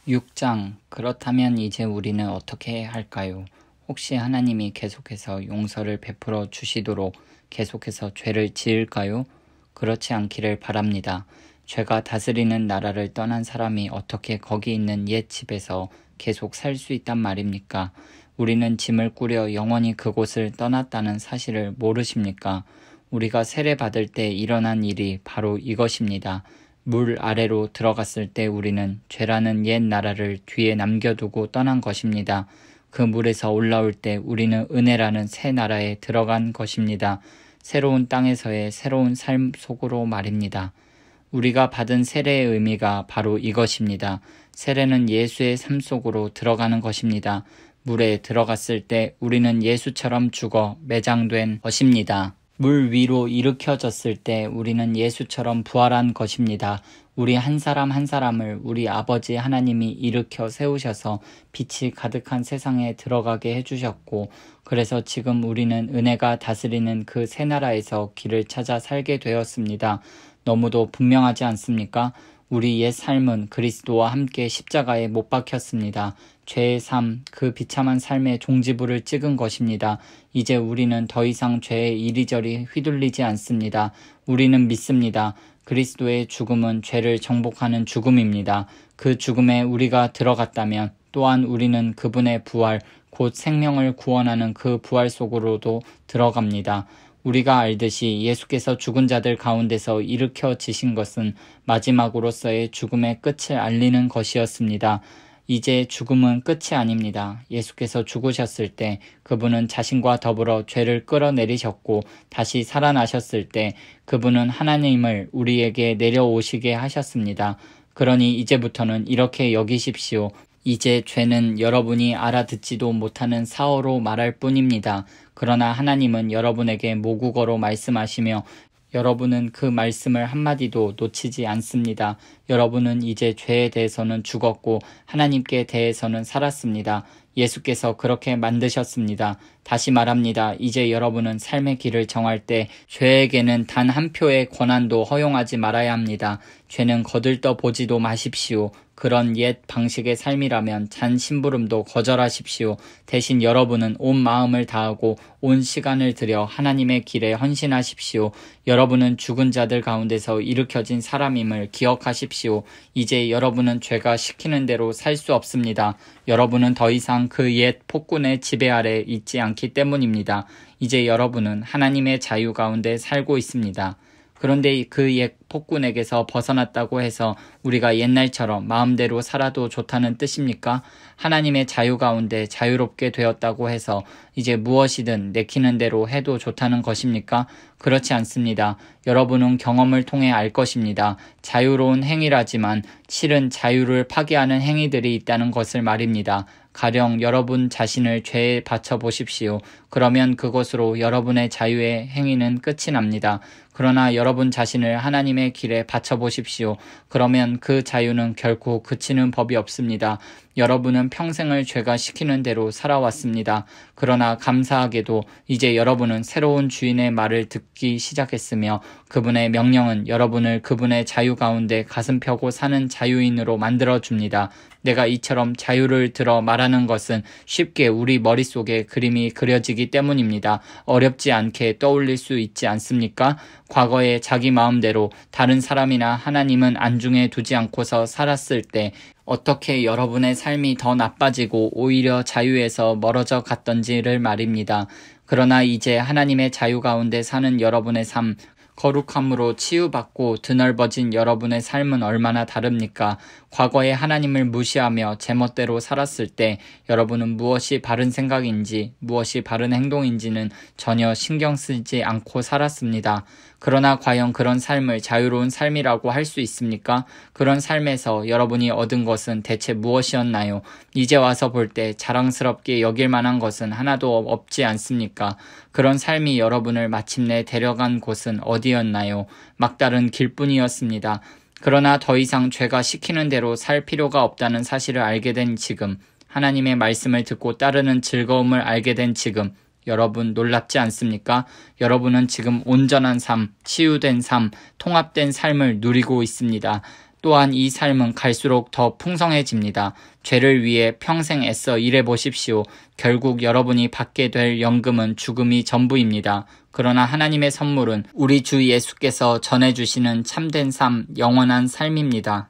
6장. 그렇다면 이제 우리는 어떻게 해야 할까요? 혹시 하나님이 계속해서 용서를 베풀어 주시도록 계속해서 죄를 지을까요? 그렇지 않기를 바랍니다. 죄가 다스리는 나라를 떠난 사람이 어떻게 거기 있는 옛 집에서 계속 살 수 있단 말입니까? 우리는 짐을 꾸려 영원히 그곳을 떠났다는 사실을 모르십니까? 우리가 세례받을 때 일어난 일이 바로 이것입니다. 물 아래로 들어갔을 때 우리는 죄라는 옛 나라를 뒤에 남겨두고 떠난 것입니다. 그 물에서 올라올 때 우리는 은혜라는 새 나라에 들어간 것입니다. 새로운 땅에서의 새로운 삶 속으로 말입니다. 우리가 받은 세례의 의미가 바로 이것입니다. 세례는 예수의 삶 속으로 들어가는 것입니다. 물에 들어갔을 때 우리는 예수처럼 죽어 매장된 것입니다. 물 위로 일으켜졌을 때 우리는 예수처럼 부활한 것입니다. 우리 한 사람 한 사람을 우리 아버지 하나님이 일으켜 세우셔서 빛이 가득한 세상에 들어가게 해주셨고, 그래서 지금 우리는 은혜가 다스리는 그 새 나라에서 길을 찾아 살게 되었습니다. 너무도 분명하지 않습니까? 우리 옛 삶은 그리스도와 함께 십자가에 못 박혔습니다. 죄의 삶, 그 비참한 삶의 종지부를 찍은 것입니다. 이제 우리는 더 이상 죄에 이리저리 휘둘리지 않습니다. 우리는 믿습니다. 그리스도의 죽음은 죄를 정복하는 죽음입니다. 그 죽음에 우리가 들어갔다면 또한 우리는 그분의 부활, 곧 생명을 구원하는 그 부활 속으로도 들어갑니다. 우리가 알듯이 예수께서 죽은 자들 가운데서 일으켜지신 것은 마지막으로서의 죽음의 끝을 알리는 것이었습니다. 이제 죽음은 끝이 아닙니다. 예수께서 죽으셨을 때 그분은 자신과 더불어 죄를 끌어내리셨고, 다시 살아나셨을 때 그분은 하나님을 우리에게 내려오시게 하셨습니다. 그러니 이제부터는 이렇게 여기십시오. 이제 죄는 여러분이 알아듣지도 못하는 사어로 말할 뿐입니다. 그러나 하나님은 여러분에게 모국어로 말씀하시며 여러분은 그 말씀을 한마디도 놓치지 않습니다. 여러분은 이제 죄에 대해서는 죽었고 하나님께 대해서는 살았습니다. 예수께서 그렇게 만드셨습니다. 다시 말합니다. 이제 여러분은 삶의 길을 정할 때 죄에게는 단 한 표의 권한도 허용하지 말아야 합니다. 죄는 거들떠 보지도 마십시오. 그런 옛 방식의 삶이라면 잔 심부름도 거절하십시오. 대신 여러분은 온 마음을 다하고 온 시간을 들여 하나님의 길에 헌신하십시오. 여러분은 죽은 자들 가운데서 일으켜진 사람임을 기억하십시오. 이제 여러분은 죄가 시키는 대로 살 수 없습니다. 여러분은 더 이상 그 옛 폭군의 지배 아래 있지 않기 때문입니다. 이제 여러분은 하나님의 자유 가운데 살고 있습니다. 그런데 그 옛 폭군에게서 벗어났다고 해서 우리가 옛날처럼 마음대로 살아도 좋다는 뜻입니까? 하나님의 자유 가운데 자유롭게 되었다고 해서 이제 무엇이든 내키는 대로 해도 좋다는 것입니까? 그렇지 않습니다. 여러분은 경험을 통해 알 것입니다. 자유로운 행위라지만 실은 자유를 파괴하는 행위들이 있다는 것을 말입니다. 가령 여러분 자신을 죄에 바쳐 보십시오. 그러면 그것으로 여러분의 자유의 행위는 끝이 납니다. 그러나 여러분 자신을 하나님의 길에 바쳐 보십시오. 그러면 그 자유는 결코 그치는 법이 없습니다. 여러분은 평생을 죄가 시키는 대로 살아왔습니다. 그러나 감사하게도 이제 여러분은 새로운 주인의 말을 듣기 시작했으며 그분의 명령은 여러분을 그분의 자유 가운데 가슴 펴고 사는 자유인으로 만들어줍니다. 내가 이처럼 자유를 들어 말하는 것은 쉽게 우리 머릿속에 그림이 그려지기 때문입니다. 어렵지 않게 떠올릴 수 있지 않습니까? 과거에 자기 마음대로 다른 사람이나 하나님은 안중에 두지 않고서 살았을 때 어떻게 여러분의 삶이 더 나빠지고 오히려 자유에서 멀어져 갔던지를 말입니다. 그러나 이제 하나님의 자유 가운데 사는 여러분의 삶, 거룩함으로 치유받고 드넓어진 여러분의 삶은 얼마나 다릅니까? 과거에 하나님을 무시하며 제멋대로 살았을 때 여러분은 무엇이 바른 생각인지 무엇이 바른 행동인지는 전혀 신경 쓰지 않고 살았습니다. 그러나 과연 그런 삶을 자유로운 삶이라고 할 수 있습니까? 그런 삶에서 여러분이 얻은 것은 대체 무엇이었나요? 이제 와서 볼 때 자랑스럽게 여길 만한 것은 하나도 없지 않습니까? 그런 삶이 여러분을 마침내 데려간 곳은 어디였나요? 막다른 길뿐이었습니다. 그러나 더 이상 죄가 시키는 대로 살 필요가 없다는 사실을 알게 된 지금, 하나님의 말씀을 듣고 따르는 즐거움을 알게 된 지금, 여러분 놀랍지 않습니까? 여러분은 지금 온전한 삶, 치유된 삶, 통합된 삶을 누리고 있습니다. 또한 이 삶은 갈수록 더 풍성해집니다. 죄를 위해 평생 애써 일해보십시오. 결국 여러분이 받게 될 연금은 죽음이 전부입니다. 그러나 하나님의 선물은 우리 주 예수께서 전해주시는 참된 삶, 영원한 삶입니다.